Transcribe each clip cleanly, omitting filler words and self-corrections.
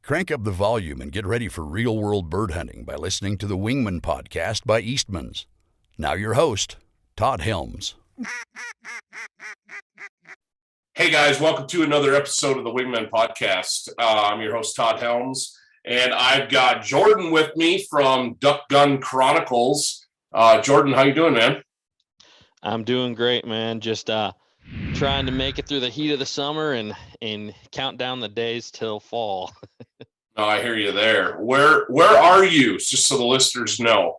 Crank up the volume and get ready for real-world bird hunting by listening to the Wingmen podcast by Eastman's. Now your host, Todd Helms. Hey guys, welcome to another episode of the Wingmen podcast. I'm your host, Todd Helms, and I've got Jordan with me from Duck Gun Chronicles. Jordan, how you doing, man? I'm doing great, man. Just trying to make it through the heat of the summer and count down the days till fall. Oh, I hear you there. Where are you? Just so the listeners know.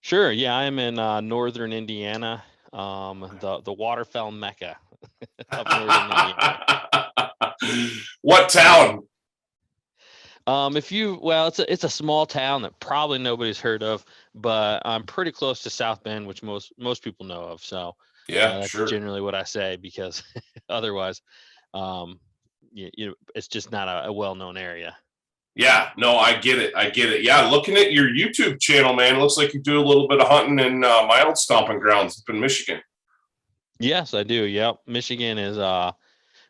Sure. Yeah, I'm in northern Indiana, the waterfowl mecca of northern Indiana. What town? It's a small town that probably nobody's heard of, but I'm pretty close to South Bend, which most people know of. So that's sure. generally what I say, because otherwise, it's just not a well-known area. Yeah, no, I get it. Yeah, looking at your YouTube channel, man, it looks like you do a little bit of hunting in my old stomping grounds up in Michigan. Yes, I do. Yep. Michigan is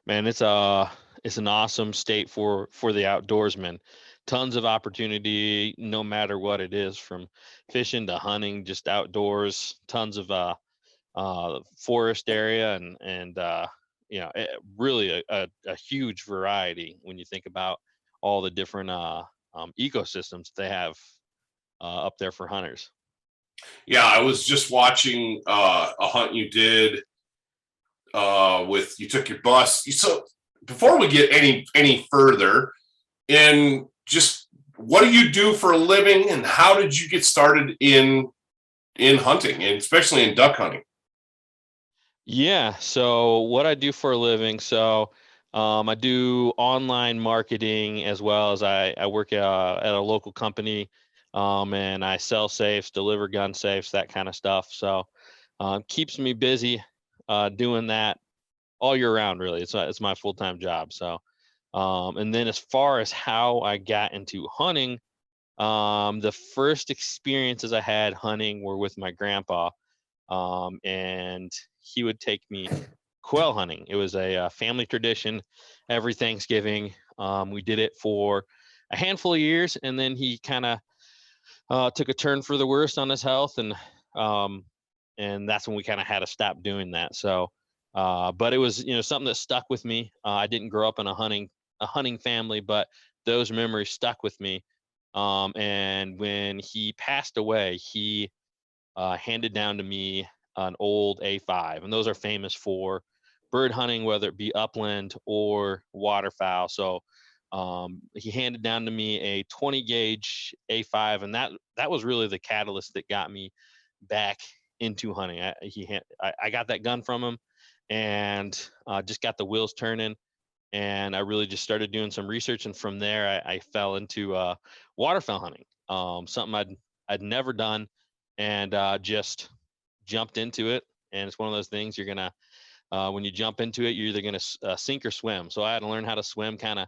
man, it's an awesome state for the outdoorsman. Tons of opportunity, no matter what it is, from fishing to hunting, just outdoors. Tons of forest area and really a huge variety when you think about all the different ecosystems they have up there for hunters. Yeah, I was just watching a hunt you did you took your bus. So before we get any further, and just what do you do for a living, and how did you get started in hunting, and especially in duck hunting? Yeah, so what I do for a living, I do online marketing, as well as I work at a local company, and I sell safes, deliver gun safes, that kind of stuff. So keeps me busy doing that all year round, really. It's my full-time job. So and then as far as how I got into hunting, the first experiences I had hunting were with my grandpa, and he would take me quail hunting. It was a family tradition every Thanksgiving. We did it for a handful of years, and then he kind of took a turn for the worse on his health, and that's when we kind of had to stop doing that. So but it was something that stuck with me. I didn't grow up in a hunting family, but those memories stuck with me. And when he passed away, he handed down to me an old A5, and those are famous for bird hunting, whether it be upland or waterfowl. So he handed down to me a 20 gauge A5, and that was really the catalyst that got me back into hunting. I got that gun from him, and just got the wheels turning, and I really just started doing some research, and from there I fell into waterfowl hunting, something I'd never done, and just jumped into it. And it's one of those things you're gonna when you jump into it, you're either gonna sink or swim. So I had to learn how to swim, kind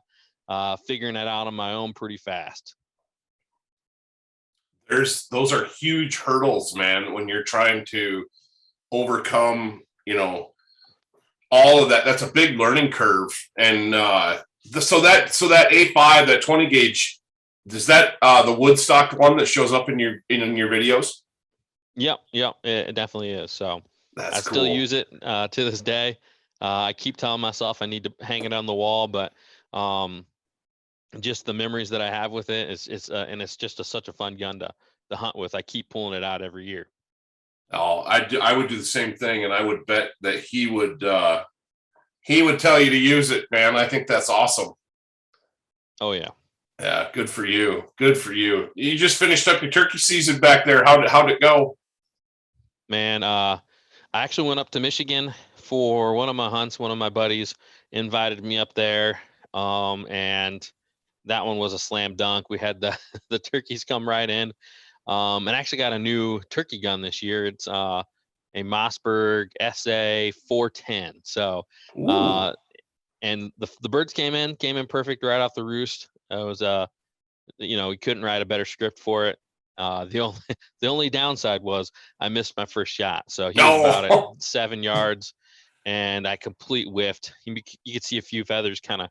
of figuring that out on my own pretty fast. Those are huge hurdles, man, when you're trying to overcome all of that. That's a big learning curve. And so that A5, that 20 gauge, is that the Woodstock one that shows up in your videos? Yep, it definitely is. So That's I still use it to this day. I keep telling myself I need to hang it on the wall, but just the memories that I have with it, it's just such a fun gun to hunt with. I keep pulling it out every year. Oh, I would do the same thing, and I would bet that he would tell you to use it, man. I think that's awesome. Oh yeah. Yeah, good for you. Good for you. You just finished up your turkey season back there. How'd it go? Man, I actually went up to Michigan for one of my hunts. One of my buddies invited me up there, and that one was a slam dunk. We had the turkeys come right in, and actually got a new turkey gun this year. It's a Mossberg SA 410. So, and the birds came in perfect right off the roost. It was we couldn't write a better script for it. The only downside was I missed my first shot. So he was about at 7 yards, and I complete whiffed. You could see a few feathers kind of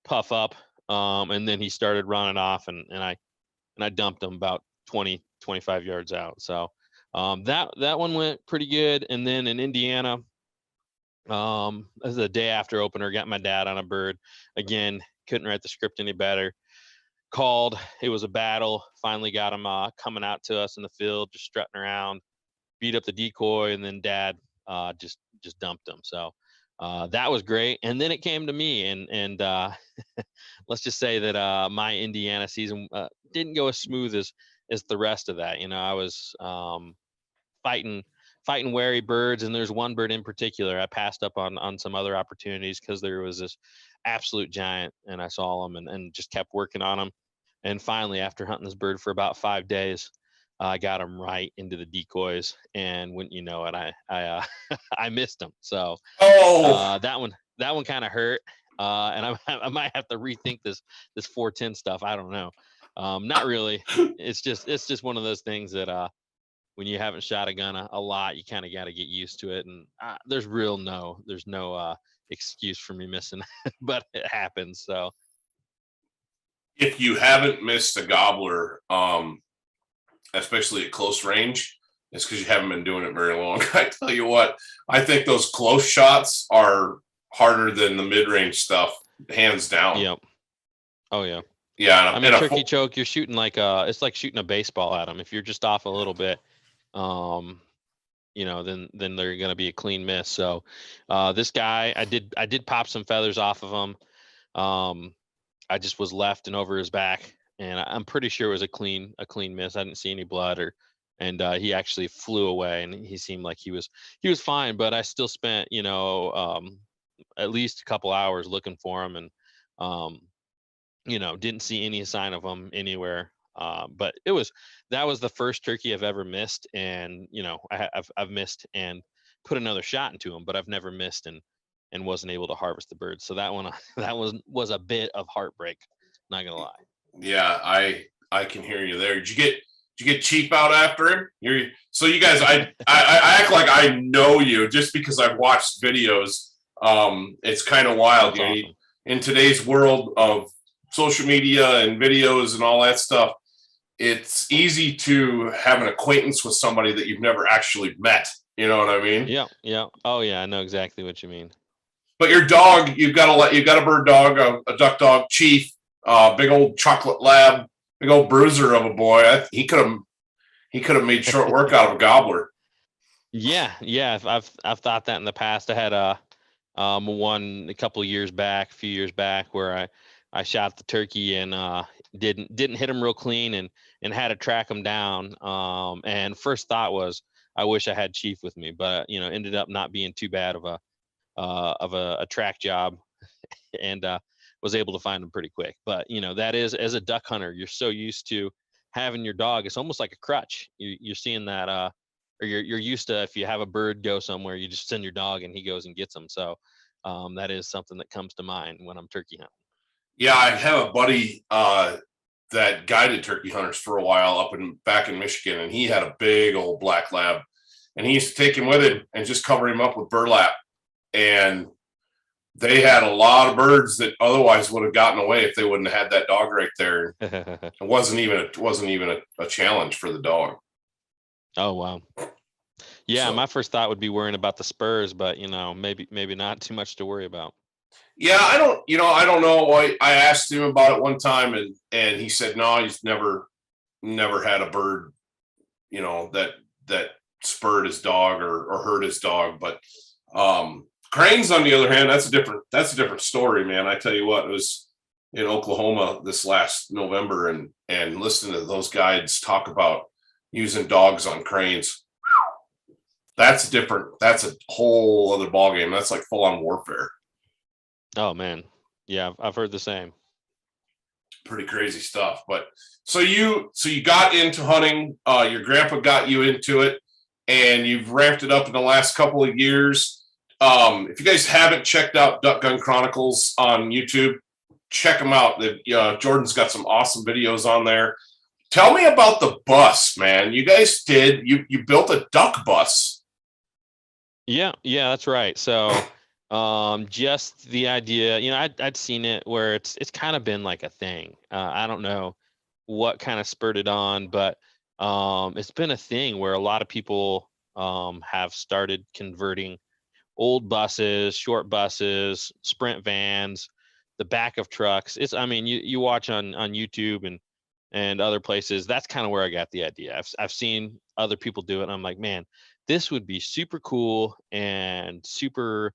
puff up And then he started running off, and I dumped him about 20, 25 yards out. So that one went pretty good. And then in Indiana, as the day after opener, got my dad on a bird. Again, couldn't write the script any better. Called, it was a battle. Finally got him coming out to us in the field, just strutting around, beat up the decoy, and then dad just dumped him. So that was great. And then it came to me, and let's just say that my Indiana season didn't go as smooth as the rest of that. I was fighting wary birds, and there's one bird in particular I passed up on some other opportunities because there was this absolute giant, and I saw him and just kept working on him. And finally, after hunting this bird for about 5 days, I got him right into the decoys, and wouldn't you know it, I I missed him. So that one kind of hurt, and I might have to rethink this 410 stuff. I don't know. Not really. It's just one of those things that when you haven't shot a gun a lot, you kind of got to get used to it. And there's no excuse for me missing, but it happens. So if you haven't missed a gobbler, especially at close range, it's because you haven't been doing it very long. I tell you what, I think those close shots are harder than the mid-range stuff, hands down. Yep. Oh yeah. Yeah. I mean, turkey choke, you're shooting it's like shooting a baseball at them. If you're just off a little bit, then they're going to be a clean miss. So this guy, I did pop some feathers off of him. I just was left and over his back, and I'm pretty sure it was a clean miss. I didn't see any blood and he actually flew away, and he seemed like he was fine, but I still spent, at least a couple hours looking for him, and didn't see any sign of him anywhere. But that was the first turkey I've ever missed, and I've missed and put another shot into him, but I've never missed and wasn't able to harvest the bird. So that one was a bit of heartbreak, not gonna lie. Yeah, I can hear you there. Did you get Chief out after him? So you guys, I act like I know you just because I've watched videos. It's kind of wild. Awesome. In today's world of social media and videos and all that stuff, it's easy to have an acquaintance with somebody that you've never actually met. You know what I mean? Yeah. Oh yeah, I know exactly what you mean. But your dog, you've got a bird dog, a duck dog, Chief, big old chocolate lab, big old bruiser of a boy. He could have made short work out of a gobbler. Yeah. I've thought that in the past. I had one a few years back where I shot the turkey and didn't hit him real clean and had to track him down. And first thought was I wish I had Chief with me, but ended up not being too bad of a track job, and was able to find him pretty quick. But that is, as a duck hunter, you're so used to having your dog. It's almost like a crutch. You're seeing that, or you're used to, if you have a bird go somewhere, you just send your dog and he goes and gets them. So that is something that comes to mind when I'm turkey hunting. Yeah, I have a buddy that guided turkey hunters for a while back in Michigan, and he had a big old black lab, and he used to take him with him and just cover him up with burlap. And they had a lot of birds that otherwise would have gotten away if they wouldn't have had that dog right there. It wasn't even a challenge for the dog. Oh wow. Yeah, So, my first thought would be worrying about the spurs, but maybe not too much to worry about. yeah, I don't know. I asked him about it one time, and he said no, he's never had a bird, that spurred his dog or hurt his dog. But cranes, on the other hand, that's a different story, man. I tell you what, it was in Oklahoma this last November, and listening to those guides talk about using dogs on cranes. That's different. That's a whole other ballgame. That's like full on warfare. Oh man, yeah, I've heard the same. Pretty crazy stuff. But so you got into hunting. Your grandpa got you into it, and you've ramped it up in the last couple of years. If you guys haven't checked out Duck Gun Chronicles on YouTube, check them out. Jordan's got some awesome videos on there. Tell me about the bus, man. You guys you built a duck bus. Yeah, that's right. So Just the idea, I'd seen it where it's kind of been like a thing. I don't know what kind of spurred it on, but it's been a thing where a lot of people have started converting old buses, short buses, sprint vans, the back of trucks. I mean, you watch on YouTube and other places. That's kind of where I got the idea. I've seen other people do it, and I'm like, man, this would be super cool and super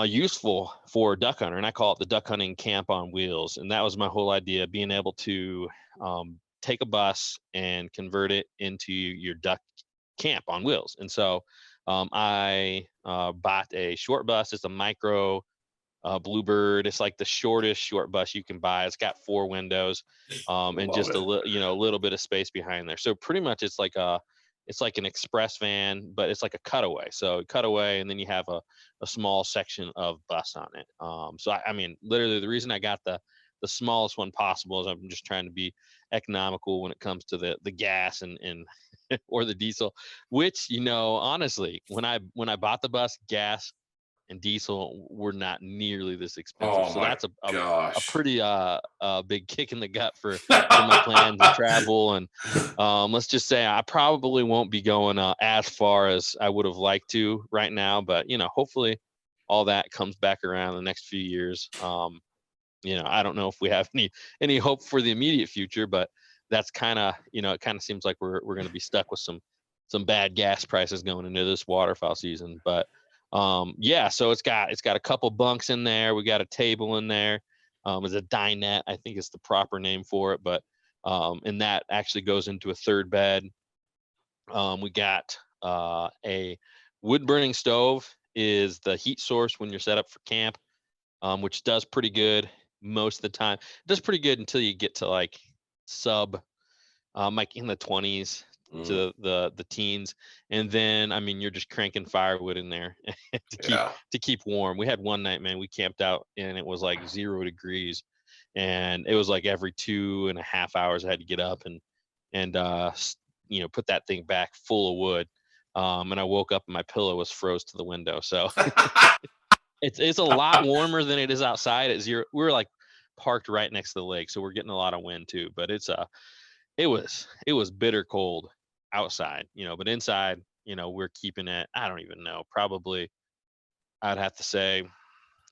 useful for duck hunter. And I call it the duck hunting camp on wheels. And that was my whole idea, being able to take a bus and convert it into your duck camp on wheels. And so I bought a short bus. It's a micro Bluebird. It's like the shortest short bus you can buy. It's got 4 windows and just a little bit of space behind there. So pretty much it's like an express van, but it's like a cutaway. So cutaway, and then you have a small section of bus on it. So I mean, literally the reason I got the smallest one possible is I'm just trying to be economical when it comes to the gas and or the diesel, which, honestly, when I bought the bus, gas and diesel were not nearly this expensive. So that's a pretty big kick in the gut for my plans to travel. And let's just say I probably won't be going as far as I would have liked to right now, but hopefully all that comes back around in the next few years. I don't know if we have any hope for the immediate future, but that's kind of, it kind of seems like we're going to be stuck with some bad gas prices going into this waterfowl season. But yeah, so it's got a couple bunks in there. We got a table in there. It's a dinette, I think is the proper name for it, but and that actually goes into a third bed. We got a wood burning stove is the heat source when you're set up for camp, which does pretty good most of the time. It does pretty good until you get to like like in the 20s to the teens, and then I mean you're just cranking firewood in there to keep warm. We had one night, man, we camped out and it was like 0 degrees, and it was like every 2.5 hours I had to get up and put that thing back full of wood. And I woke up and my pillow was froze to the window. So it's a lot warmer than it is outside at 0. We're like parked right next to the lake, so we're getting a lot of wind too. But it was bitter cold outside, but inside, we're keeping it, I don't even know, probably I'd have to say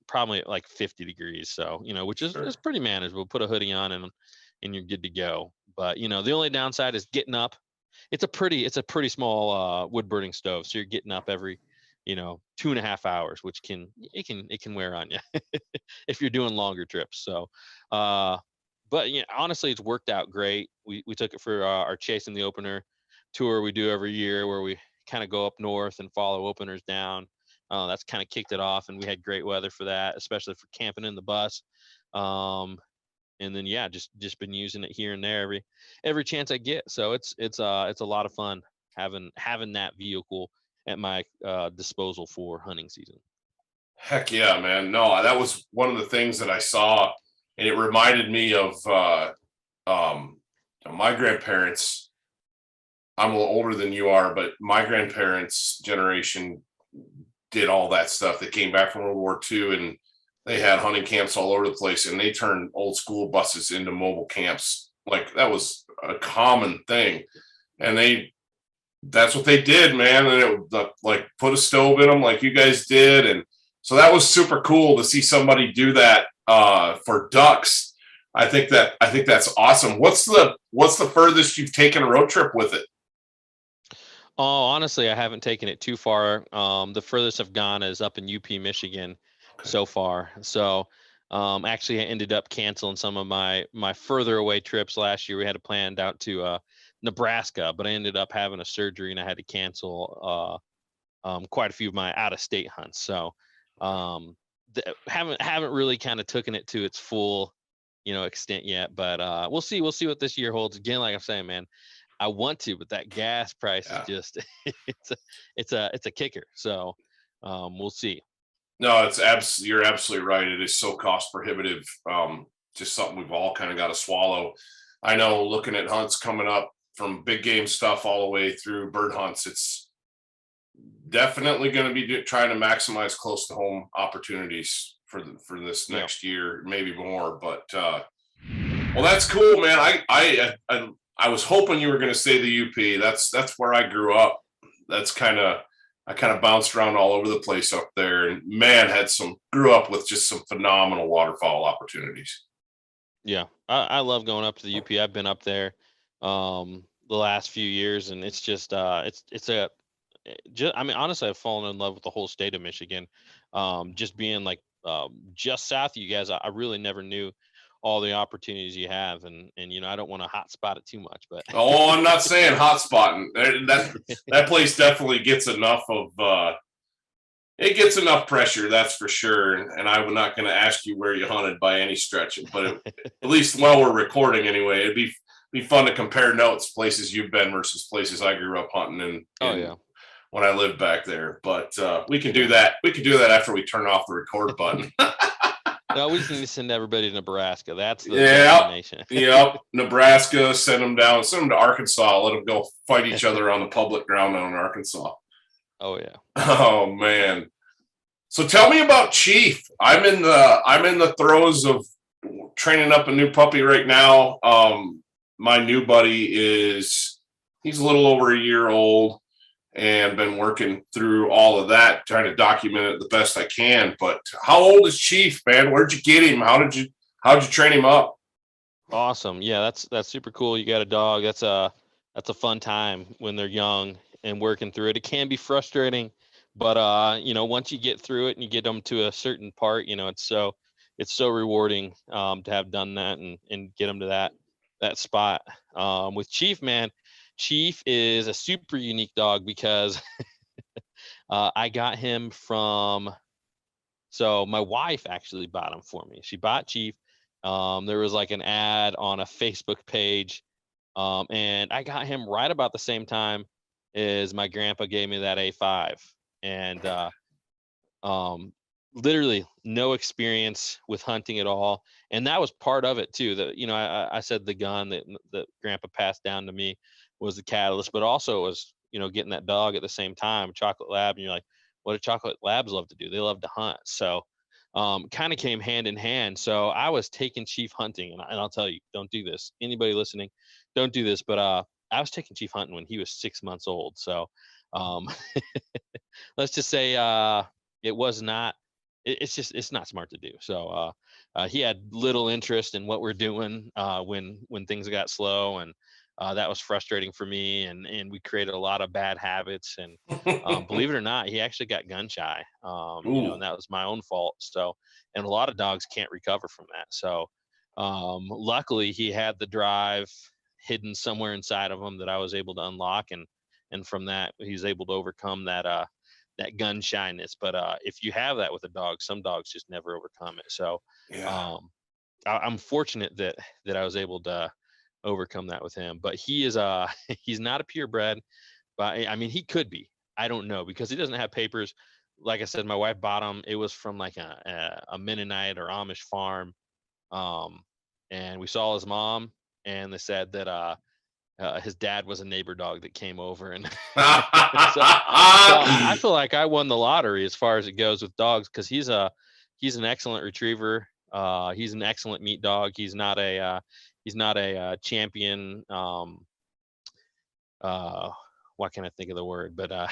probably like 50 degrees. So, which is pretty manageable. Put a hoodie on and you're good to go. But, the only downside is getting up. It's a pretty small wood burning stove. So you're getting up every, 2.5 hours, which can wear on you if you're doing longer trips. So, but honestly, it's worked out great. We took it for our Chasing the Opener tour we do every year, where we kind of go up north and follow openers down. That's kind of kicked it off, and we had great weather for that, especially for camping in the bus. And then yeah, just been using it here and there every chance I get. So it's a lot of fun having that vehicle at my disposal for hunting season. Heck yeah, man. No, that was one of the things that I saw, and it reminded me of my grandparents. I'm a little older than you are, but my grandparents' generation did all that stuff. They came back from World War II, and they had hunting camps all over the place, and they turned old school buses into mobile camps. Like that was a common thing. And that's what they did, man. And it would like put a stove in them like you guys did. And so that was super cool to see somebody do that for ducks. I think that's awesome. What's the furthest you've taken a road trip with it? Oh, honestly, I haven't taken it too far. The furthest I've gone is up in UP, Michigan so far. So actually I ended up canceling some of my further away trips last year. We had it planned out to Nebraska, but I ended up having a surgery and I had to cancel quite a few of my out of state hunts. So haven't really kind of taken it to its full extent yet, but we'll see what this year holds. Again, like I'm saying, man, I want to, but that gas price is just it's a kicker. So we'll see. No, you're absolutely right. It is so cost prohibitive. Just something we've all kind of got to swallow. I know, looking at hunts coming up, from big game stuff all the way through bird hunts, definitely going to be trying to maximize close to home opportunities for this next year, maybe more. But well, that's cool, man. I was hoping you were going to say the UP. That's where I grew up. That's I kind of bounced around all over the place up there, and man, grew up with just some phenomenal waterfowl opportunities. Yeah, I love going up to the UP. I've been up there the last few years, and it's just I mean, honestly, I've fallen in love with the whole state of Michigan. Just being like just south of you guys, I really never knew all the opportunities you have, and I don't want to hot spot it too much, but Oh, I'm not saying hot spotting. That place definitely gets enough of it gets enough pressure, that's for sure. And I'm not going to ask you where you hunted by any stretch, but at least while we're recording anyway, it'd be fun to compare notes, places you've been versus places I grew up hunting in when I lived back there. But we can do that. We can do that after we turn off the record button. No, we just need to send everybody to Nebraska. That's the destination. Yep. Nebraska, send them to Arkansas. Let them go fight each other on the public ground down in Arkansas. Oh yeah. Oh man. So tell me about Chief. I'm in the throes of training up a new puppy right now. My new buddy he's a little over a year old, and been working through all of that, trying to document it the best I can. But how old is Chief, man? Where'd you get him? How'd you train him up? Awesome. Yeah, that's super cool. You got a dog. That's a fun time when they're young and working through it. It can be frustrating, but once you get through it and you get them to a certain part, it's so rewarding to have done that and get them to that spot. With Chief, man, Chief is a super unique dog because I got him so my wife actually bought him for me. She bought Chief. There was like an ad on a Facebook page, and I got him right about the same time as my grandpa gave me that A5, and literally no experience with hunting at all. And that was part of it too. That I said the gun that grandpa passed down to me was the catalyst, but also was getting that dog at the same time, chocolate lab. And you're like, what do chocolate labs love to do? They love to hunt. So kind of came hand in hand. So I was taking Chief hunting, and I'll tell you, don't do this. Anybody listening, don't do this. But I was taking Chief hunting when he was 6 months old. So let's just say it was not. It's not smart to do. So he had little interest in what we're doing when things got slow, and that was frustrating for me. And we created a lot of bad habits. And believe it or not, he actually got gun shy. And that was my own fault. So, and a lot of dogs can't recover from that. So luckily, he had the drive hidden somewhere inside of him that I was able to unlock, and from that, he's able to overcome that gun shyness. But if you have that with a dog, some dogs just never overcome it. So I'm fortunate that I was able to overcome that with him. But he is he's not a purebred, but I mean, he could be. I don't know, because he doesn't have papers. Like I said, my wife bought him. It was from like a Mennonite or Amish farm, and we saw his mom, and they said that his dad was a neighbor dog that came over, and so I feel like I won the lottery as far as it goes with dogs, because he's an excellent retriever. He's an excellent meat dog. He's not a champion. What can I think of the word? But a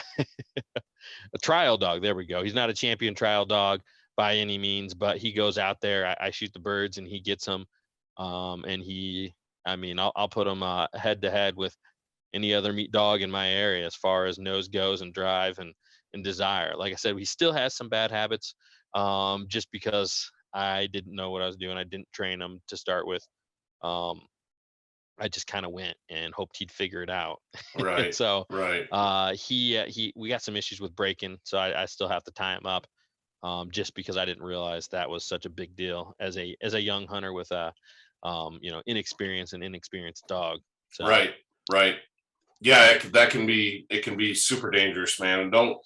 trial dog. There we go. He's not a champion trial dog by any means, but he goes out there. I shoot the birds and he gets them. And I'll put him head to head with any other meat dog in my area as far as nose goes and drive and desire. Like I said, he still has some bad habits, just because I didn't know what I was doing. I didn't train him to start with. I just kind of went and hoped he'd figure it out. Right. So right. We got some issues with breaking, so I still have to tie him up, just because I didn't realize that was such a big deal as a young hunter with a inexperienced dog. So. Right. Yeah, it can be super dangerous, man. And don't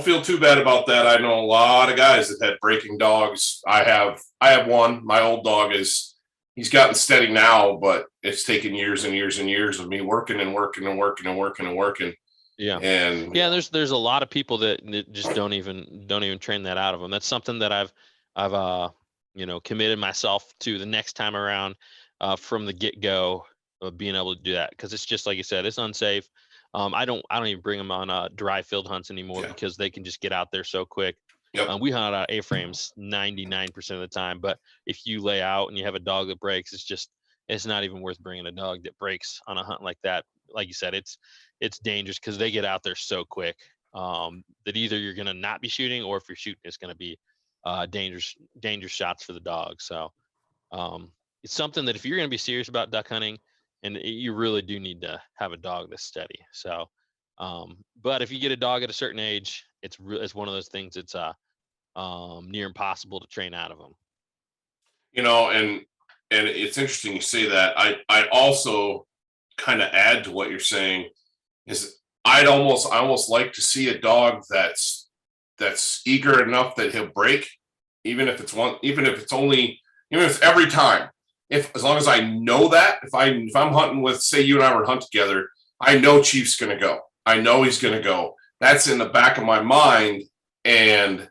feel too bad about that. I know a lot of guys that had breaking dogs. I have one. My old dog he's gotten steady now, but it's taken years and years and years of me working and working and working and working and working Yeah. And Yeah. There's a lot of people that just don't even train that out of them. That's something that I've committed myself to the next time around, from the get go of being able to do that. Cause it's just like you said, it's unsafe. I don't even bring them on dry field hunts anymore yeah, because they can just get out there so quick. yep. We hunt out A-frames 99% of the time, but if you lay out and you have a dog that breaks, it's not even worth bringing a dog that breaks on a hunt like that. Like you said, it's dangerous because they get out there so quick, that either you're going to not be shooting, or if you're shooting, it's going to be dangerous shots for the dog. So it's something that if you're going to be serious about duck hunting, and you really do need to have a dog that's steady. So, but if you get a dog at a certain age, it's one of those things. It's near impossible to train out of them. And it's interesting you say that. I also kind of add to what you're saying is I almost like to see a dog that's eager enough that he'll break, even if it's every time. If as long as I know that, if I'm hunting with, say you and I were hunt together, I know Chief's gonna go. I know he's gonna go. That's in the back of my mind, and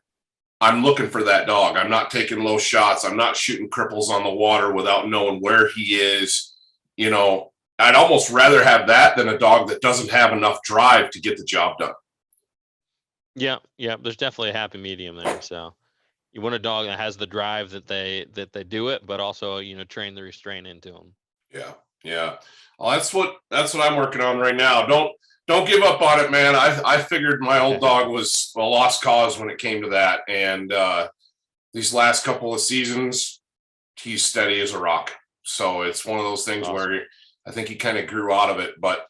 I'm looking for that dog. I'm not taking low shots. I'm not shooting cripples on the water without knowing where he is. I'd almost rather have that than a dog that doesn't have enough drive to get the job done. Yeah, yeah. There's definitely a happy medium there. So you want a dog that has the drive that they do it, but also train the restraint into them. Yeah, yeah. Well, that's what I'm working on right now. Don't give up on it, man. I figured my old dog was a lost cause when it came to that, and these last couple of seasons, he's steady as a rock. So it's one of those things Awesome. where I think he kind of grew out of it. But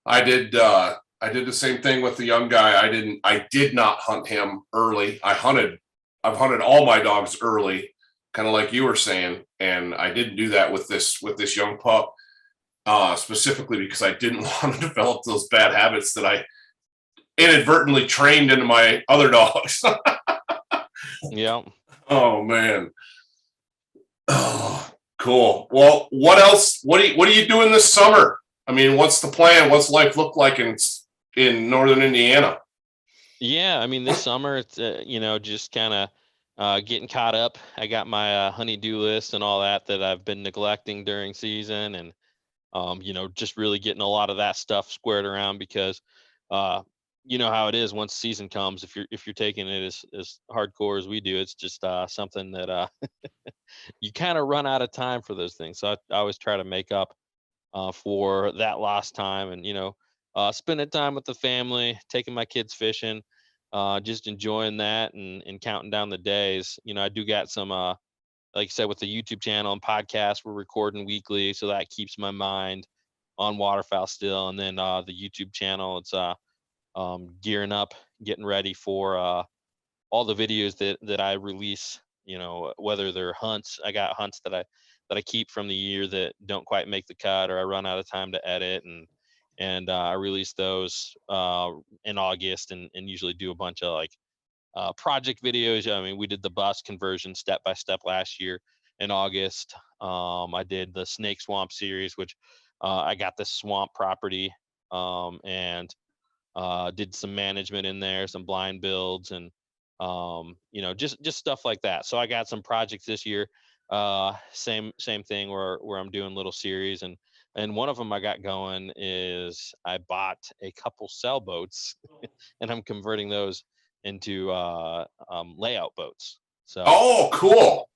I did the same thing with the young guy. I did not hunt him early. I've hunted all my dogs early, kind of like you were saying, and I didn't do that with this young pup, specifically because I didn't want to develop those bad habits that I inadvertently trained into my other dogs. Yeah. Oh man. Oh, cool. Well, what else? What are you doing this summer? I mean, what's the plan? What's life look like in northern Indiana? Yeah, I mean, this summer it's just kind of getting caught up. I got my honey-do list and all that I've been neglecting during season, and just really getting a lot of that stuff squared around because you know how it is once season comes. If you're taking it as hardcore as we do, it's just something that you kind of run out of time for those things. So I always try to make up for that lost time, and spending time with the family, taking my kids fishing, just enjoying that, and counting down the days. I do got some like I said, with the YouTube channel and podcast, we're recording weekly, so that keeps my mind on waterfowl still. And then the YouTube channel, it's gearing up, getting ready for all the videos that I release. Whether they're hunts, I got hunts that I keep from the year that don't quite make the cut, or I run out of time to edit, and I release those in August, and usually do a bunch of like project videos. I mean, we did the bus conversion step by step last year in August. I did the Snake Swamp series, which I got this swamp property, and did some management in there, some blind builds, and just stuff like that. So I got some projects this year. Same thing where I'm doing little series, and one of them I got going is I bought a couple sailboats and I'm converting those into layout boats. So Oh, cool.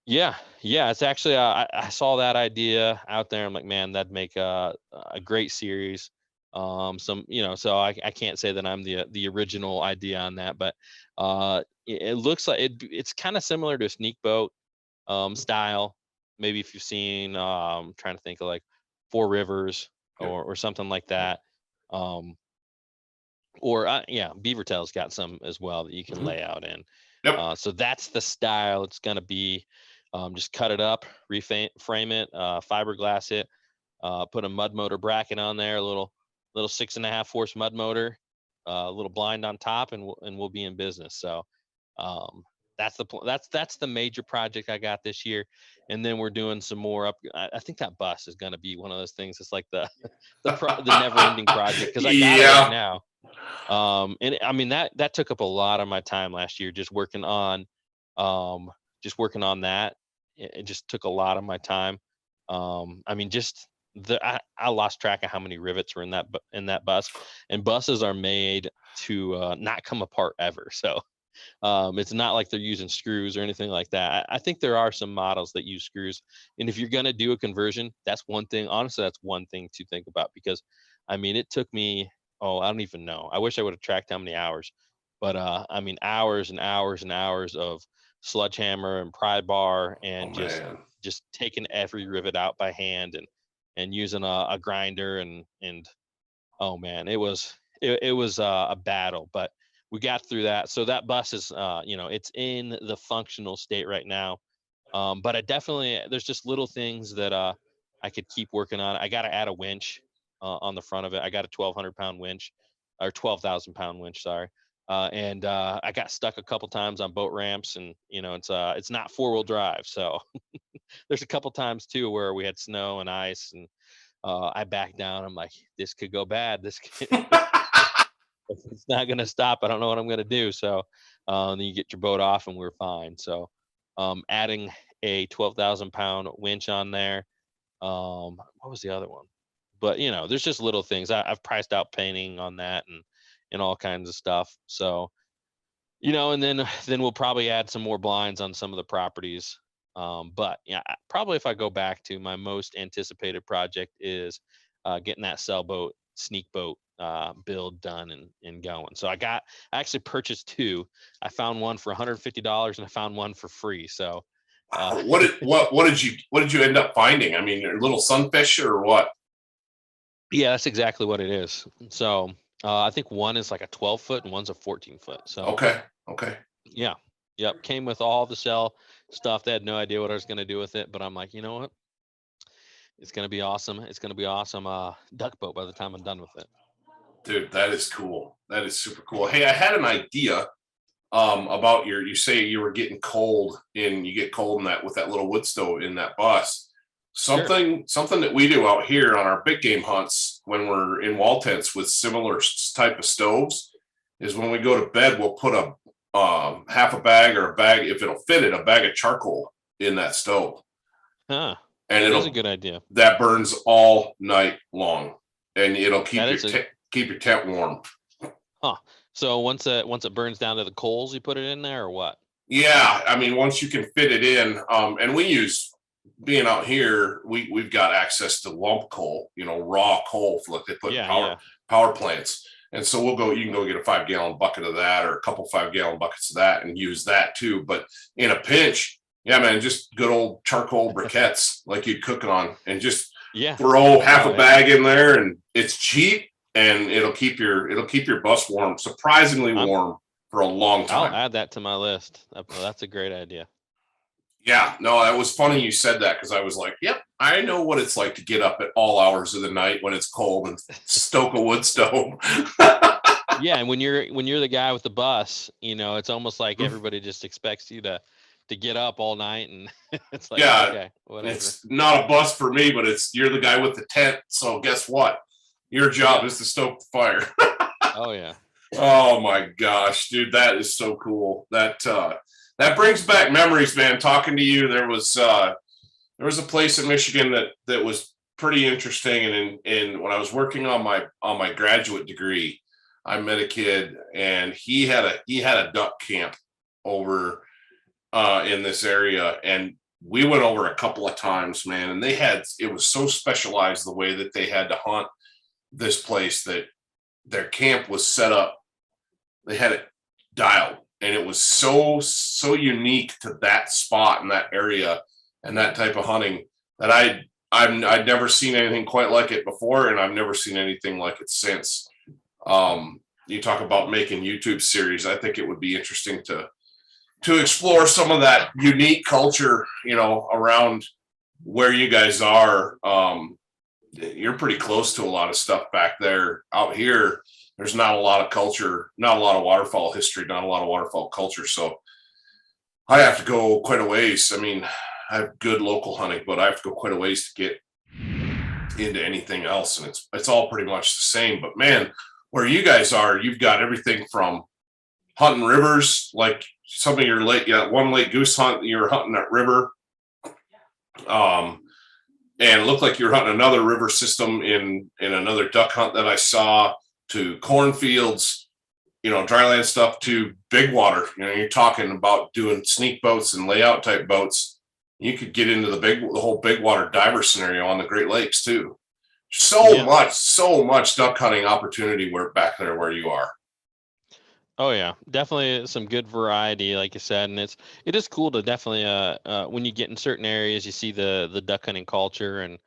yeah, it's actually I saw that idea out there. I'm like, man, that'd make a great series. So I can't say that I'm the original idea on that, but it looks like it's kind of similar to a sneak boat style. Maybe if you've seen, trying to think of like Four Rivers or something like that. Beaver Tail's got some as well that you can lay out in. Yep. So that's the style it's going to be. Just cut it up, frame it, fiberglass it, put a mud motor bracket on there, a little 6.5 horse mud motor, a little blind on top, and we'll be in business. So that's that's the major project I got this year. And then we're doing some more up. I think that bus is going to be one of those things. It's like the never ending project, because I got it right now. And I mean, that took up a lot of my time last year, just working on that. It just took a lot of my time. I mean, just I lost track of how many rivets were in that bus, and buses are made to not come apart ever. So it's not like they're using screws or anything like that. I think there are some models that use screws, and if you're going to do a conversion, that's one thing. Honestly, that's one thing to think about, because I mean, it took me, I don't even know. I wish I would have tracked how many hours, but I mean, hours and hours and hours of sledgehammer and pry bar, and just taking every rivet out by hand, and using a grinder, and oh man, it was a battle, but we got through that. So that bus is it's in the functional state right now. But there's just little things that I could keep working on. I got to add a winch on the front of it. I got a 1,200-pound winch, or 12,000-pound winch, sorry. And I got stuck a couple times on boat ramps, and it's not 4-wheel drive, so there's a couple times too where we had snow and ice, and I backed down. I'm like, this could go bad. If it's not going to stop, I don't know what I'm going to do. So then you get your boat off, and we're fine. So adding a 12,000-pound winch on there. What was the other one? But there's just little things. I've priced out painting on that, and all kinds of stuff. So and then we'll probably add some more blinds on some of the properties. But yeah, probably if I go back to my most anticipated project is getting that sailboat, sneak boat build done and going. So I actually purchased two. I found one for $150, and I found one for free. So what did you end up finding? I mean, a little sunfish or what? Yeah, that's exactly what it is. So I think one is like a 12-foot and one's a 14-foot. So okay. Yeah. Yep. Came with all the shell stuff. They had no idea what I was going to do with it, but I'm like, you know what? It's going to be awesome. It's going to be awesome duck boat by the time I'm done with it. Dude, that is cool. That is super cool. Hey, I had an idea about you say you were getting cold, and you get cold in that with that little wood stove in that bus. Something that we do out here on our big game hunts when we're in wall tents with similar type of stoves is when we go to bed, we'll put a half a bag or a bag, if it'll fit it, a bag of charcoal in that stove. Huh. And it's a good idea. That burns all night long, and it'll keep your tent warm. Huh. So once it burns down to the coals, you put it in there, or what? Yeah, I mean, once you can fit it in, and we use, being out here, we've got access to lump coal, raw coal, like they put in power plants. And so you can go get a 5-gallon bucket of that, or a couple 5-gallon buckets of that, and use that too. But in a pinch, yeah, man, just good old charcoal briquettes like you'd cook on, and just throw half a bag in there, and it's cheap, and it'll keep your bus warm, surprisingly warm for a long time. I'll add that to my list. That's a great idea. Yeah, no, it was funny you said that, because I was like, yep, I know what it's like to get up at all hours of the night when it's cold and stoke a wood stove. Yeah, and when you're the guy with the bus, it's almost like everybody just expects you to get up all night, and it's like, okay, whatever. It's not a bus for me, but you're the guy with the tent, so guess what? Your job is to stoke the fire. Oh yeah. Oh my gosh, dude, that is so cool. That brings back memories, man. Talking to you, there was a place in Michigan that was pretty interesting, and when I was working on my graduate degree, I met a kid, and he had a duck camp over in this area, and we went over a couple of times, man. And it was so specialized the way that they had to hunt this place, that their camp was set up. They had it dialed. And it was so unique to that spot in that area and that type of hunting that I'd never seen anything quite like it before, and I've never seen anything like it since. You talk about making YouTube series. I think it would be interesting to explore some of that unique culture, around where you guys are. You're pretty close to a lot of stuff back there. Out here, there's not a lot of culture, not a lot of waterfowl history, not a lot of waterfowl culture. So I have to go quite a ways. I mean, I have good local hunting, but I have to go quite a ways to get into anything else, and it's all pretty much the same. But man, where you guys are, you've got everything from hunting rivers, like some of your lake, one lake goose hunt, you were hunting that river, and it looked like you were hunting another river system in another duck hunt that I saw, to cornfields, dryland stuff, to big water. You're talking about doing sneak boats and layout type boats. You could get into the whole big water diver scenario on the Great Lakes too. So much duck hunting opportunity back there where you are. Oh yeah, definitely some good variety, like you said, and it is cool to definitely when you get in certain areas, you see the duck hunting culture, and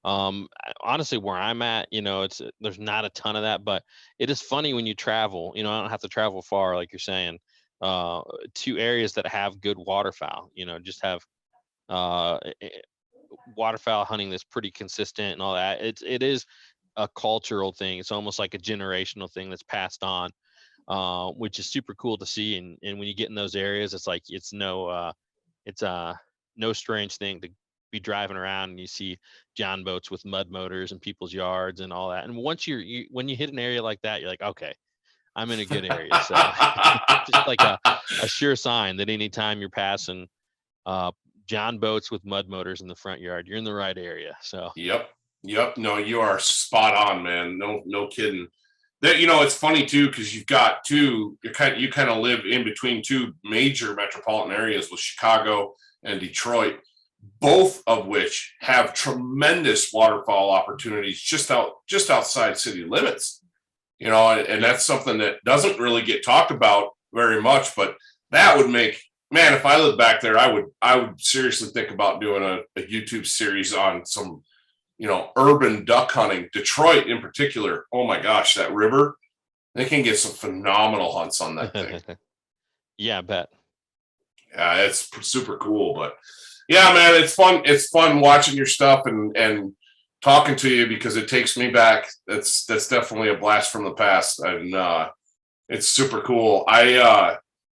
honestly, where I'm at, it's there's not a ton of that, but it is funny when you travel. I don't have to travel far, like you're saying, to areas that have good waterfowl. Just have waterfowl hunting that's pretty consistent and all that. It is a cultural thing. It's almost like a generational thing that's passed on, which is super cool to see. And when you get in those areas, it's like it's no strange thing to be driving around and you see John boats with mud motors in people's yards and all that. And once when you hit an area like that, you're like, okay, I'm in a good area. So just like a sure sign that anytime you're passing John boats with mud motors in the front yard, you're in the right area. So Yep. No, you are spot on, man. No kidding. That it's funny too, because you've got you kind of live in between two major metropolitan areas with Chicago and Detroit, both of which have tremendous waterfowl opportunities just outside city limits. And that's something that doesn't really get talked about very much, but that would make, man, if I lived back there, I would seriously think about doing a YouTube series on some urban duck hunting. Detroit in particular, oh my gosh, that river, they can get some phenomenal hunts on that thing. yeah, I bet. Yeah, it's super cool. But yeah, man, it's fun watching your stuff and talking to you, because it takes me back. That's definitely a blast from the past, and it's super cool.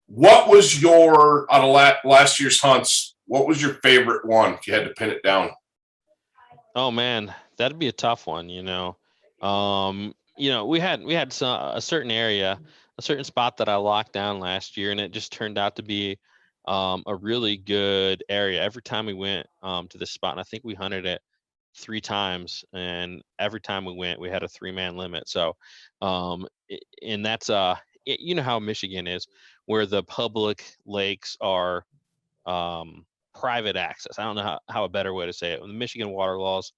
What was your, out of last year's hunts, what was your favorite one if you had to pin it down? Oh man, that'd be a tough one. We had a certain area, a certain spot that I locked down last year, and it just turned out to be a really good area. Every time we went to this spot, and I think we hunted it 3 times, and every time we went, we had a 3-man limit. So, and that's you know how Michigan is, where the public lakes are private access. I don't know how a better way to say it. The Michigan water laws,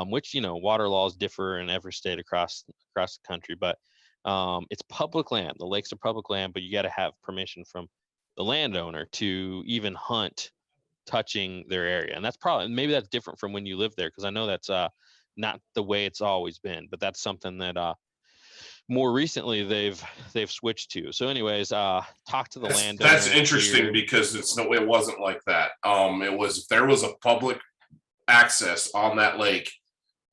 which water laws differ in every state across the country, but it's public land. The lakes are public land, but you got to have permission from the landowner to even hunt touching their area. And that's maybe that's different from when you live there, because I know that's not the way it's always been, but that's something that more recently they've switched to. So anyways, talk to the landowner. That's interesting, because it wasn't like that. It was, if there was a public access on that lake,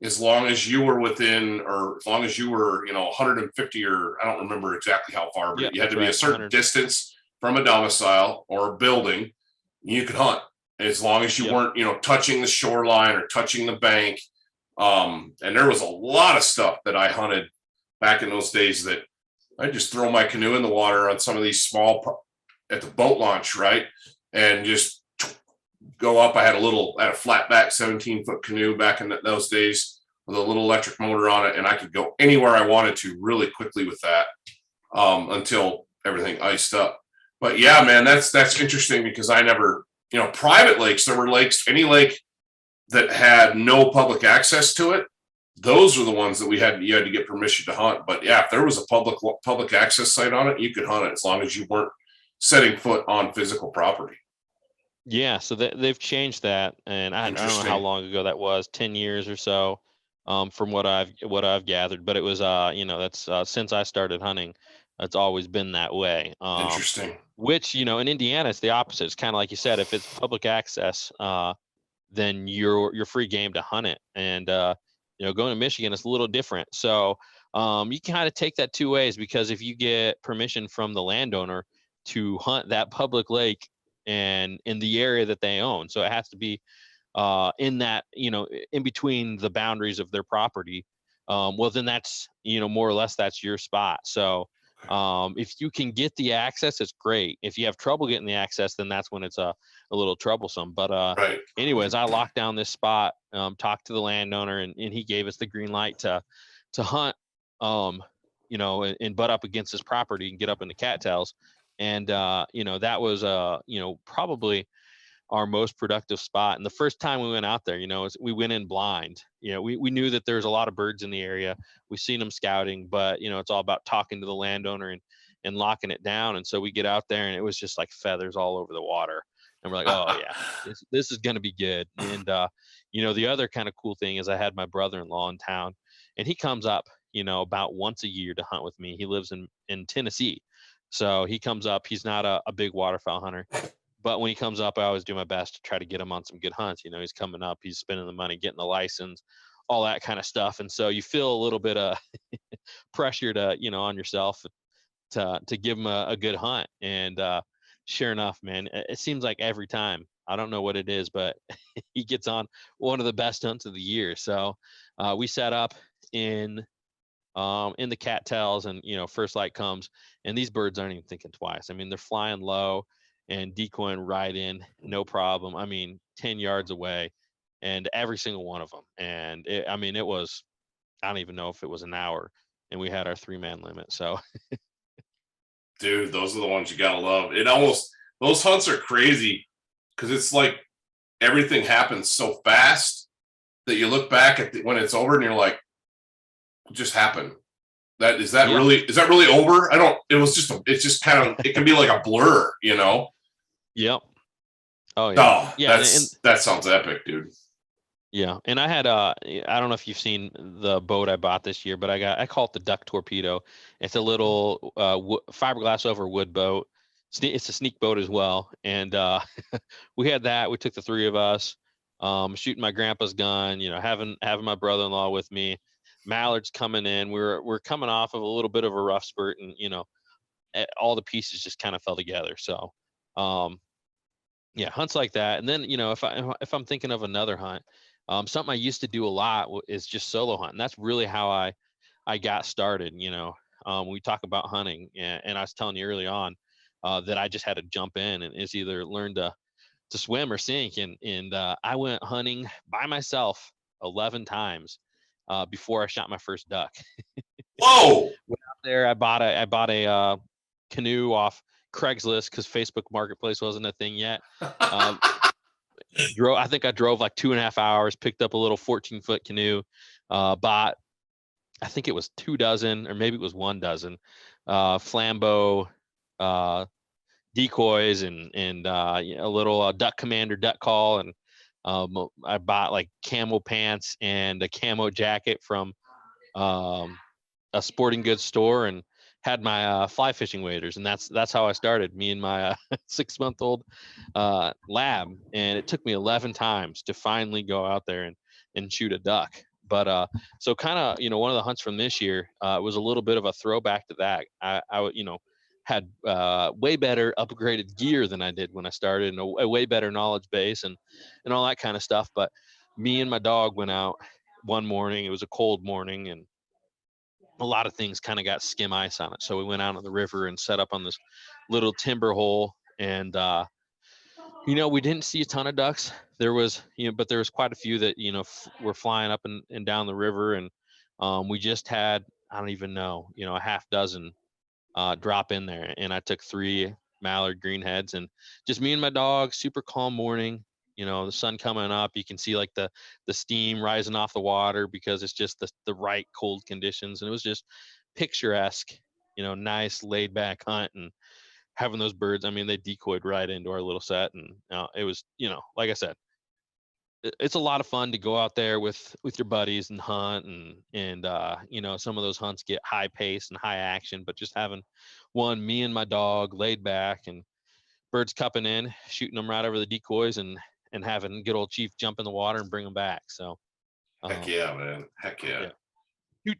as long as you were within, or as long as you were 150, or I don't remember exactly how far, but you had to be a certain distance from a domicile or a building, you could hunt, as long as you weren't touching the shoreline or touching the bank. And there was a lot of stuff that I hunted back in those days that I just throw my canoe in the water on some of these at the boat launch, right, and just go up. I had a flat back 17-foot canoe back in those days with a little electric motor on it, and I could go anywhere I wanted to really quickly with that, until everything iced up. But yeah, man, that's interesting, because I never, private lakes, there were lakes, any lake that had no public access to it, those were the ones that you had to get permission to hunt. But yeah, if there was a public access site on it, you could hunt it, as long as you weren't setting foot on physical property. Yeah, so they've changed that, and I don't know how long ago that was, 10 years or so, from what I've gathered. But it was that's since I started hunting, it's always been that way. Interesting. Which in Indiana it's the opposite. It's kind of like you said, if it's public access, then you're free game to hunt it. And going to Michigan is a little different. So you kind of take that two ways, because if you get permission from the landowner to hunt that public lake, and in the area that they own. So it has to be in that, in between the boundaries of their property. Well, then that's, more or less that's your spot. So if you can get the access, it's great. If you have trouble getting the access, then that's when it's a little troublesome. But Right. anyways, I locked down this spot, talked to the landowner, and he gave us the green light to hunt, and butt up against his property and get up in the cattails. And that was probably our most productive spot. And the first time we went out there, we went in blind. We knew that there's a lot of birds in the area. We've seen them scouting, but it's all about talking to the landowner and locking it down. And so we get out there and it was just like feathers all over the water. And we're like, oh yeah, this is going to be good. And, the other kind of cool thing is I had my brother-in-law in town, and he comes up, about once a year to hunt with me. He lives in Tennessee. So he comes up, he's not a big waterfowl hunter, but when he comes up, I always do my best to try to get him on some good hunts. He's coming up, he's spending the money, getting the license, all that kind of stuff. And so you feel a little bit of pressure to, on yourself to give him a good hunt. And sure enough, man, it seems like every time, I don't know what it is, but he gets on one of the best hunts of the year. So we set up in the cattails, and first light comes, and these birds aren't even thinking twice. I mean, they're flying low and decoying right in, no problem. I mean, 10 yards away, and every single one of them. And it was, I don't even know if it was an hour, and we had our 3-man limit. So Dude, those are the ones you gotta love. Those hunts are crazy because it's like everything happens so fast that you look back at when it's over and you're like, what just happened? Is that really over? It's just kind of, it can be like a blur, Yep. Oh yeah. Oh, Yeah. that sounds epic, dude. Yeah. And I had I don't know if you've seen the boat I bought this year, but I call it the Duck Torpedo. It's a little fiberglass over wood boat. It's a sneak boat as well. And we had that. We took the 3 of us, shooting my grandpa's gun, having my brother-in-law with me. Mallards coming in. We're coming off of a little bit of a rough spurt, and all the pieces just kind of fell together. So yeah, hunts like that. And then if I'm thinking of another hunt, something I used to do a lot is just solo hunt, and that's really how I got started. We talk about hunting, and I was telling you early on that I just had to jump in and is either learn to swim or sink, and I went hunting by myself 11 times before I shot my first duck. Whoa! Went out there, I bought a canoe off Craigslist because Facebook Marketplace wasn't a thing yet. I think I drove like 2.5 hours, picked up a little 14-foot canoe, bought, I think it was 2 dozen or maybe it was 1 dozen flambeau decoys and a little duck commander duck call, and I bought like camo pants and a camo jacket from a sporting goods store, and had my fly fishing waders, and that's how I started. Me and my 6-month-old lab, and it took me 11 times to finally go out there and shoot a duck. But so kind of one of the hunts from this year was a little bit of a throwback to that. I had way better upgraded gear than I did when I started, and a way better knowledge base and all that kind of stuff. But me and my dog went out one morning. It was a cold morning, and a lot of things kind of got skim ice on it. So we went out on the river and set up on this little timber hole, and we didn't see a ton of ducks. There was, but there was quite a few that were flying up and down the river, and we just had, I don't even know, a half dozen drop in there, and I took 3 mallard greenheads, and just me and my dog. Super calm morning. The sun coming up, you can see like the steam rising off the water because it's just the right cold conditions, and it was just picturesque, nice laid back hunt, and having those birds. I mean, they decoyed right into our little set, and it was, like I said, it's a lot of fun to go out there with your buddies and hunt, and some of those hunts get high pace and high action, but just having me and my dog laid back, and birds cupping in, shooting them right over the decoys, and having good old Chief jump in the water and bring them back. So heck yeah, man. Heck yeah.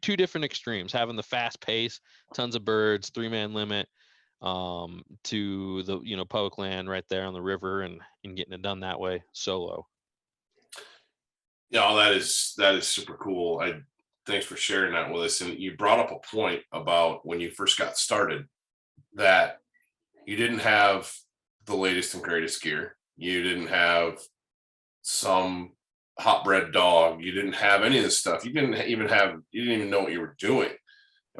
Two different extremes, having the fast pace, tons of birds, 3-man limit, to the, public land right there on the river, and getting it done that way solo. Yeah, that is super cool. Thanks for sharing that with us. And you brought up a point about when you first got started that you didn't have the latest and greatest gear. You didn't have some hot bred dog. You didn't have any of this stuff. You didn't even know what you were doing,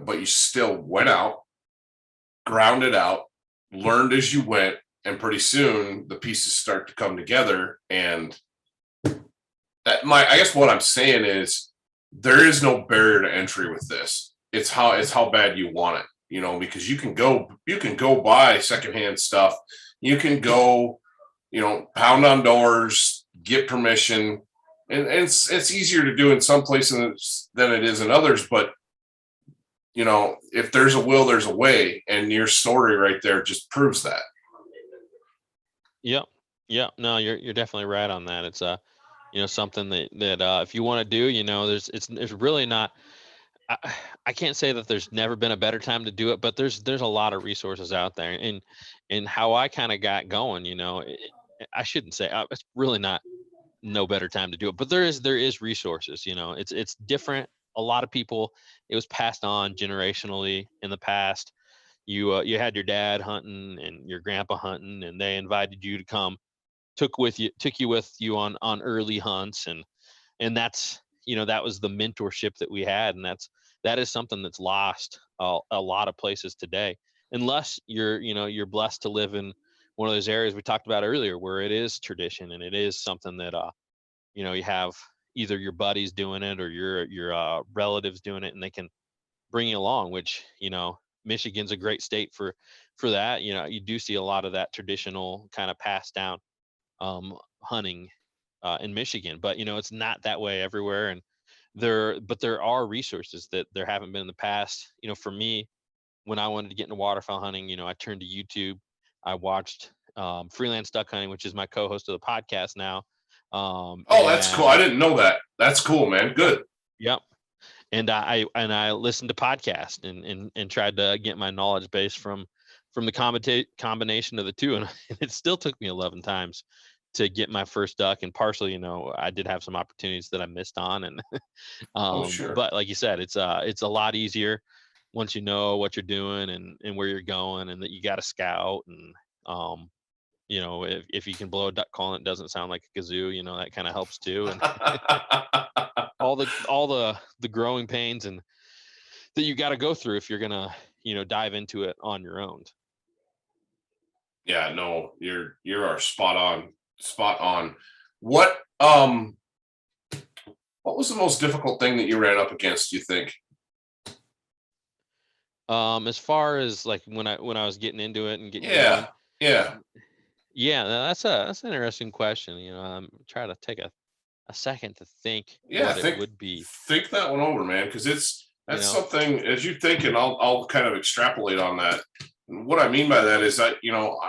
but you still went out, grounded out, learned as you went, and pretty soon the pieces start to come together. And I guess what I'm saying is there is no barrier to entry with this. It's how bad you want it, because you can go buy secondhand stuff. You can go, pound on doors, get permission, and it's easier to do in some places than it is in others. But if there's a will, there's a way, and your story right there just proves that. Yep. Yep. No, you're definitely right on that. It's something that if you want to do, it's really not. I can't say that there's never been a better time to do it, but there's a lot of resources out there, and how I kind of got going, I shouldn't say it's really not no better time to do it, but there is resources. It's different. A lot of people, it was passed on generationally in the past. You had your dad hunting and your grandpa hunting, and they invited you to come, took you with you on early hunts, and that's, that was the mentorship that we had, and that is something that's lost a lot of places today, unless you're blessed to live in one of those areas we talked about earlier where it is tradition and it is something that you have either your buddies doing it or your relatives doing it, and they can bring you along, which, Michigan's a great state for that. You do see a lot of that traditional kind of passed down hunting in Michigan, but it's not that way everywhere. And there are resources that there haven't been in the past. For me, when I wanted to get into waterfowl hunting, I turned to YouTube. I watched Freelance Duck Hunting, which is my co-host of the podcast now. Oh, that's cool. I didn't know that. That's cool, man. Good. Yep. And I listened to podcasts and tried to get my knowledge base from the combination of the two, and it still took me 11 times to get my first duck. And partially, I did have some opportunities that I missed on, and Sure. but like you said, it's a lot easier once you know what you're doing and where you're going, and that you got a scout, and if you can blow a duck call and it doesn't sound like a kazoo, that kind of helps too. And all the growing pains and that you got to go through if you're gonna dive into it on your own. Yeah, no, you're spot on. What was the most difficult thing that you ran up against, do you think? As far as like when I was getting into it and getting going, that's an interesting question. I'm trying to take a second to think it would be. Think that one over, man, because that's something as you think, and I'll kind of extrapolate on that. And what I mean by that is I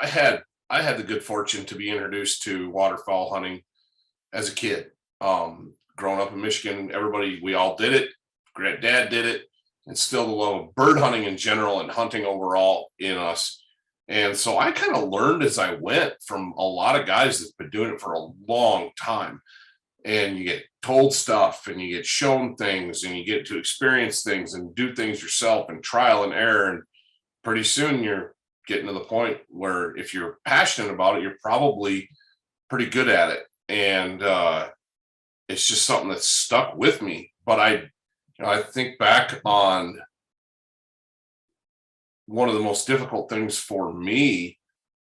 had the good fortune to be introduced to waterfowl hunting as a kid. Growing up in Michigan, we all did it. Granddad did it, and still the love of bird hunting in general and hunting overall in us. And so I kind of learned as I went from a lot of guys that's been doing it for a long time. And you get told stuff and you get shown things and you get to experience things and do things yourself and trial and error. And pretty soon you're getting to the point where if you're passionate about it, you're probably pretty good at it. And it's just something that's stuck with me. But I think back on one of the most difficult things for me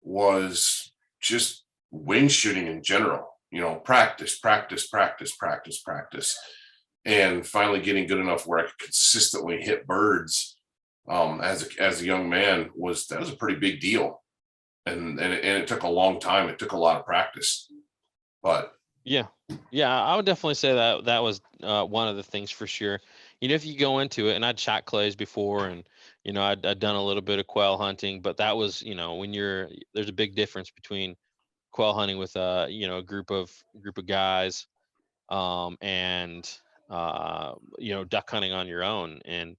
was just wing shooting in general. Practice, and finally getting good enough where I could consistently hit birds as a young man was a pretty big deal. And it took a long time. It took a lot of practice, but yeah, I would definitely say that was one of the things for sure. If you go into it, and I'd shot clays before, and I'd done a little bit of quail hunting, but that was when there's a big difference between quail hunting with a group of guys and duck hunting on your own. And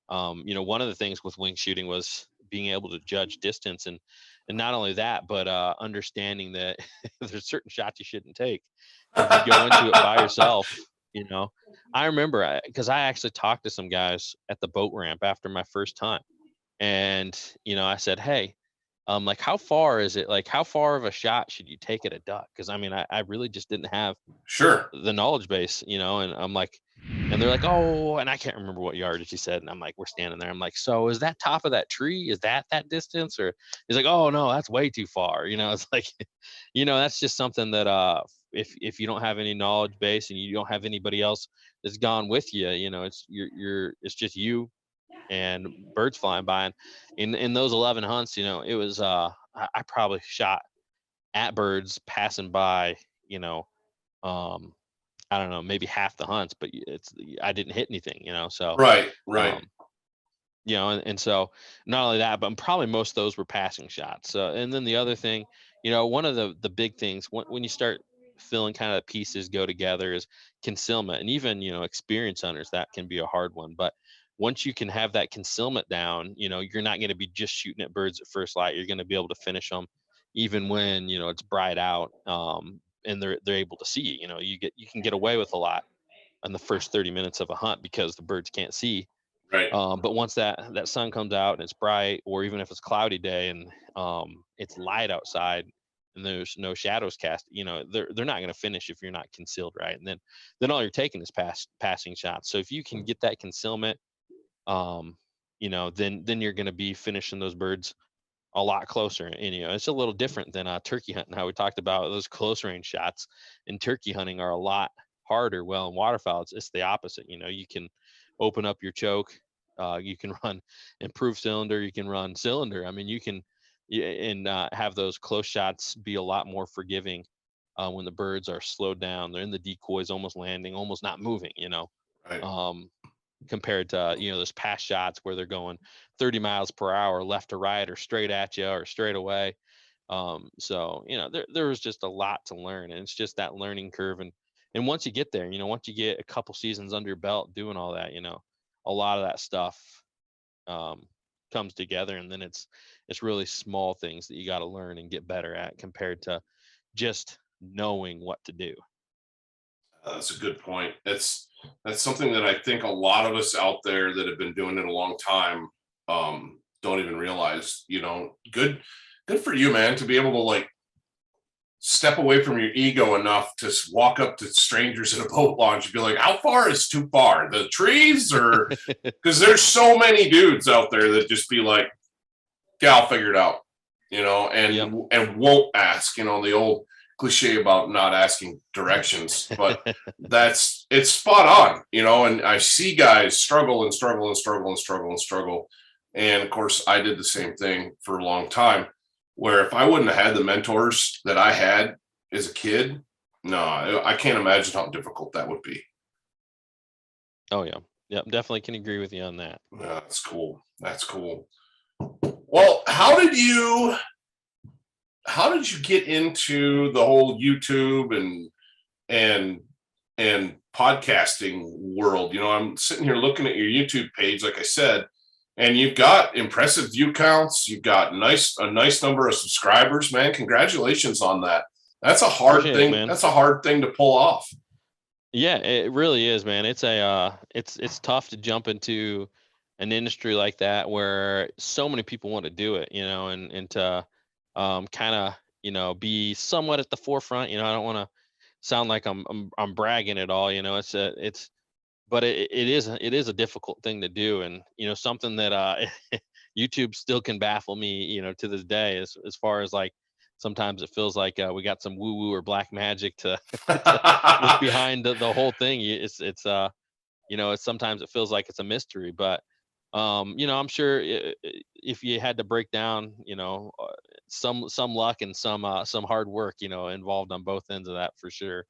one of the things with wing shooting was being able to judge distance, and not only that, but understanding that there's certain shots you shouldn't take if you go into it by yourself. I remember because I actually talked to some guys at the boat ramp after my first time, and I said, hey, like, how far is it? Like, how far of a shot should you take at a duck? Because I mean, I really just didn't have Sure. the knowledge base, and I'm like, and they're like, oh, and I can't remember what yardage he said, and I'm like, we're standing there, I'm like, so is that top of that tree? Is that distance? Or he's like, oh no, that's way too far. It's like, that's just something that if you don't have any knowledge base and you don't have anybody else that's gone with you, it's it's just you and birds flying by. And in those 11 hunts, it was I probably shot at birds passing by, um I don't know, maybe half the hunts, but I didn't hit anything, so Right. um and so not only that, but probably most of those were passing shots. And then the other thing, one of the big things when you start feeling kind of pieces go together is concealment. And even experienced hunters, that can be a hard one. But once you can have that concealment down, you're not going to be just shooting at birds at first light. You're going to be able to finish them even when it's bright out, and they're able to see you. You can get away with a lot in the first 30 minutes of a hunt because the birds can't see. Right. But once that sun comes out and it's bright, or even if it's a cloudy day and it's light outside and there's no shadows cast, they're not going to finish if you're not concealed right. And then all you're taking is passing shots. So if you can get that concealment, then you're going to be finishing those birds a lot closer. And it's a little different than turkey hunting. How we talked about those close range shots in turkey hunting are a lot harder. Well, in waterfowl, it's the opposite. You can open up your choke, you can run improved cylinder, you can run cylinder. I mean, you can have those close shots be a lot more forgiving when the birds are slowed down, they're in the decoys, almost landing, almost not moving, Right. Compared to those past shots where they're going 30 miles per hour left to right or straight at you or straight away. So there was just a lot to learn, and it's just that learning curve. And once you get there, once you get a couple seasons under your belt doing all that, a lot of that stuff comes together, and then it's really small things that you got to learn and get better at compared to just knowing what to do. That's a good point. That's something that I think a lot of us out there that have been doing it a long time don't even realize. Good for you, man, to be able to like step away from your ego enough to walk up to strangers at a boat launch and be like, how far is too far? The trees? Or because there's so many dudes out there that just be like, yeah, I'll figure it out, and Yep. and won't ask, the old cliche about not asking directions, but it's spot on, and I see guys struggle and struggle and struggle and struggle and struggle. And of course I did the same thing for a long time, where if I wouldn't have had the mentors that I had as a kid, no, I can't imagine how difficult that would be. Oh yeah. Yep. Definitely can agree with you on that. That's cool. That's cool. Well, how did you get into the whole YouTube and podcasting world? I'm sitting here looking at your YouTube page, like I said, and you've got impressive view counts. You've got a nice number of subscribers, man. Congratulations on that. That's a hard thing. That's a hard thing to pull off. Yeah, it really is, man. It's it's tough to jump into an industry like that where so many people want to do it, and to kind of be somewhat at the forefront. I don't want to sound like I'm bragging at all. But it is a difficult thing to do, and something that YouTube still can baffle me, to this day, as far as like sometimes it feels like we got some woo woo or black magic to, to look behind the whole thing. It's sometimes it feels like it's a mystery, but I'm sure if you had to break down, some luck and some hard work, involved on both ends of that for sure.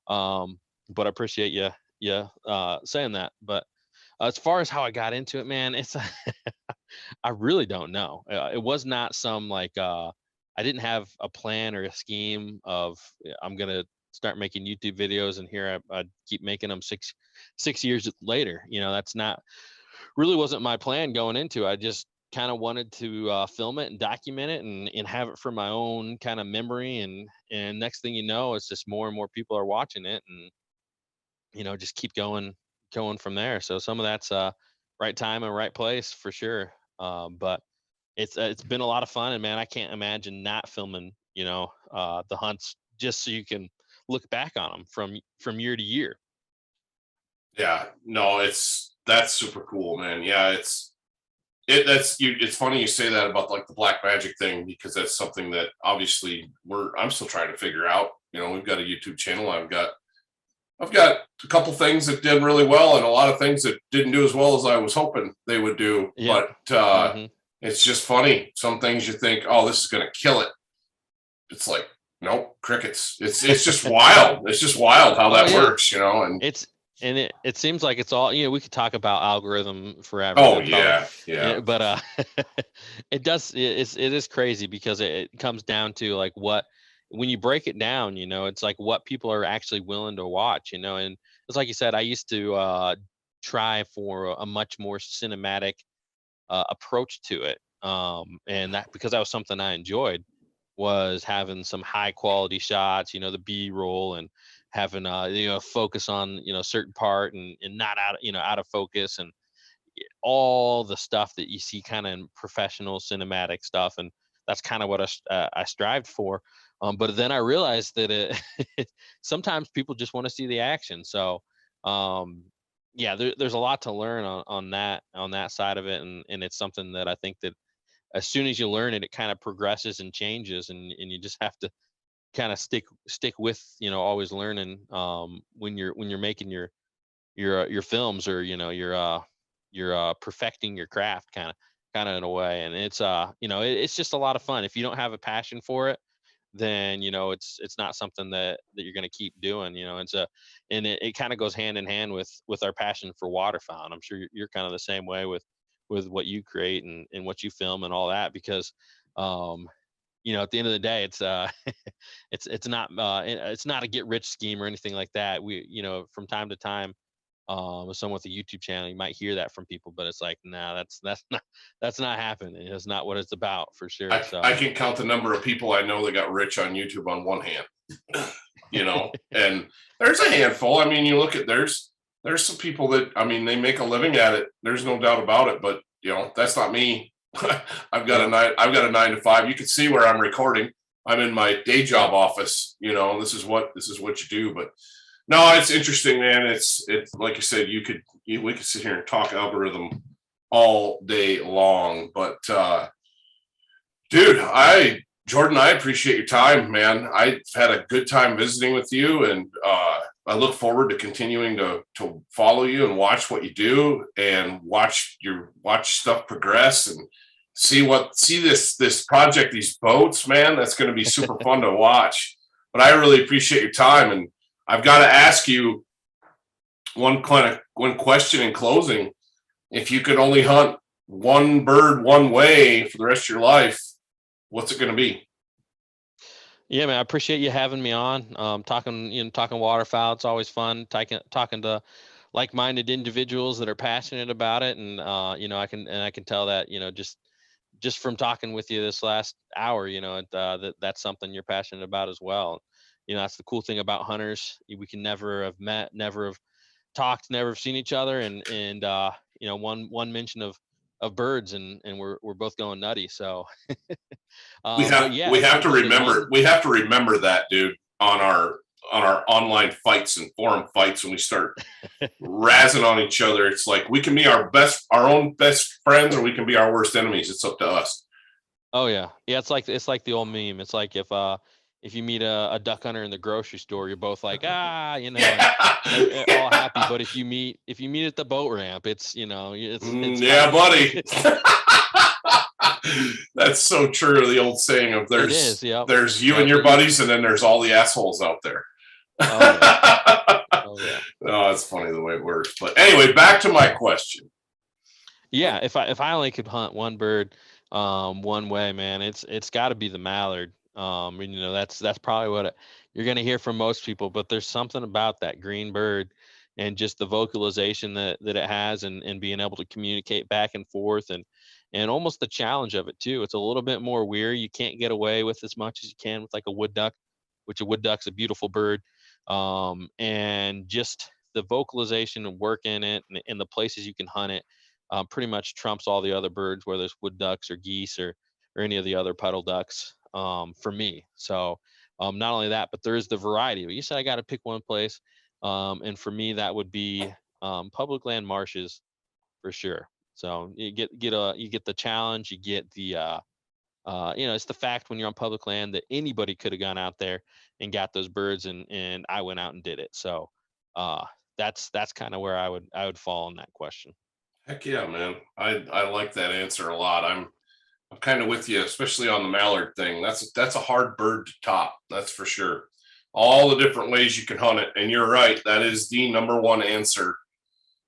But I appreciate you saying that. But as far as how I got into it, man, it's I really don't know. It was not some like I didn't have a plan or a scheme of I'm gonna start making YouTube videos, and here I keep making them 6 years later. That's not really wasn't my plan going into it. I just kind of wanted to film it and document it and have it for my own kind of memory. And next thing you know, it's just more and more people are watching it, and just keep going from there. So some of that's right time and right place for sure. But it's been a lot of fun, and man, I can't imagine not filming the hunts just so you can look back on them from year to year. Yeah, no, that's super cool, man. Yeah, it's funny you say that about like the black magic thing, because that's something that obviously I'm still trying to figure out. We've got a YouTube channel. I've got a couple things that did really well and a lot of things that didn't do as well as I was hoping they would do. Yeah. But hmm it's just funny. Some things you think, oh, this is going to kill it. It's like, nope, crickets. It's just wild. It's just wild how that works, and it seems like it's all, we could talk about algorithm forever. oh yeah, yeah. But it is crazy, because it comes down to like when you break it down, it's like what people are actually willing to watch, and it's like you said, I used to try for a much more cinematic approach to it, and that because that was something I enjoyed, was having some high quality shots, the B-roll, and having focus on certain part, and not out of focus, and all the stuff that you see kind of in professional cinematic stuff. And that's kind of what I strived for. But then I realized that sometimes people just want to see the action. So yeah, there's a lot to learn on that side of it, and it's something that I think that as soon as you learn it, it kind of progresses and changes, and you just have to kind of stick with always learning when you're making your films, or you're perfecting your craft kind of in a way. And it's it's just a lot of fun. If you don't have a passion for it, then it's not something that you're going to keep doing. And it kind of goes hand in hand with our passion for waterfowl, and I'm sure you're kind of the same way with what you create and what you film and all that, because at the end of the day, it's it's not a get rich scheme or anything like that. We from time to time, with someone with a YouTube channel, you might hear that from people, but it's like, nah, that's not happening. It's not what it's about, for sure. I can count the number of people I know that got rich on YouTube on one hand, and there's a handful. I mean, you look at there's some people that, I mean, they make a living at it. There's no doubt about it, but that's not me. I've got a 9 to 5. You can see where I'm recording. I'm in my day job office. This is what you do. But no, it's interesting, man. It's like you said, we could sit here and talk algorithm all day long. But dude, Jordan, I appreciate your time, man. I've had a good time visiting with you, and I look forward to continuing to follow you and watch what you do, and watch stuff progress, and see this project, these boats, man. That's going to be super fun to watch. But I really appreciate your time, and I've got to ask you one question in closing. If you could only hunt one bird one way for the rest of your life, what's it going to be? Yeah, man, I appreciate you having me on. Talking waterfowl. It's always fun talking to like-minded individuals that are passionate about it, and I can tell that just from talking with you this last hour, that's something you're passionate about as well. That's the cool thing about hunters. We can never have met, never have talked, never have seen each other, and one mention of birds, and we're both going nutty. So we have to remember that, dude, on our online fights and forum fights. When we start razzing on each other, it's like we can be our own best friends, or we can be our worst enemies. It's up to us. Oh yeah. It's like the old meme. It's like if you meet a duck hunter in the grocery store, you're both like, Yeah. and all happy. But if you meet at the boat ramp, it's yeah, buddy. That's so true. The old saying of there's you and your buddies, and then there's all the assholes out there. Oh, yeah. Oh, yeah. Oh, it's funny the way it works. But anyway, back to my question. Yeah, if I only could hunt one bird one way, man, it's got to be the mallard. That's probably what you're going to hear from most people, but there's something about that green bird and just the vocalization that it has, and being able to communicate back and forth, and and almost the challenge of it too. It's a little bit more weird. You can't get away with as much as you can with like a wood duck, which a wood duck's a beautiful bird. And just the vocalization and work in it and the places you can hunt it pretty much trumps all the other birds, whether it's wood ducks or geese or any of the other puddle ducks for me. So not only that, but there is the variety. You said I got to pick one place. And for me, that would be public land marshes for sure. So you get the challenge, you get the it's the fact when you're on public land that anybody could have gone out there and got those birds, and I went out and did it. So that's kind of where I would fall on that question. Heck yeah, man. I like that answer a lot. I'm kind of with you, especially on the mallard thing. That's a hard bird to top. That's for sure. All the different ways you can hunt it, and you're right. That is the number one answer.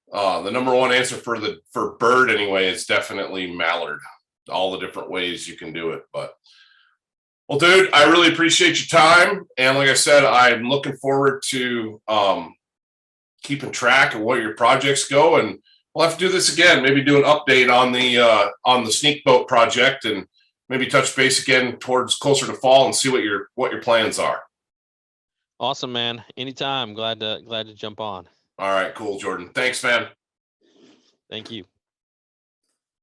The number one answer for bird anyway is definitely mallard. All the different ways you can do it. But well, dude, I really appreciate your time, and like I said, I'm looking forward to keeping track of where your projects go, and we'll have to do this again. Maybe do an update on the sneak boat project, and maybe touch base again towards closer to fall and see what your plans are. Awesome, man. Anytime. Glad to jump on. All right, cool, Jordan. Thanks, man. Thank you.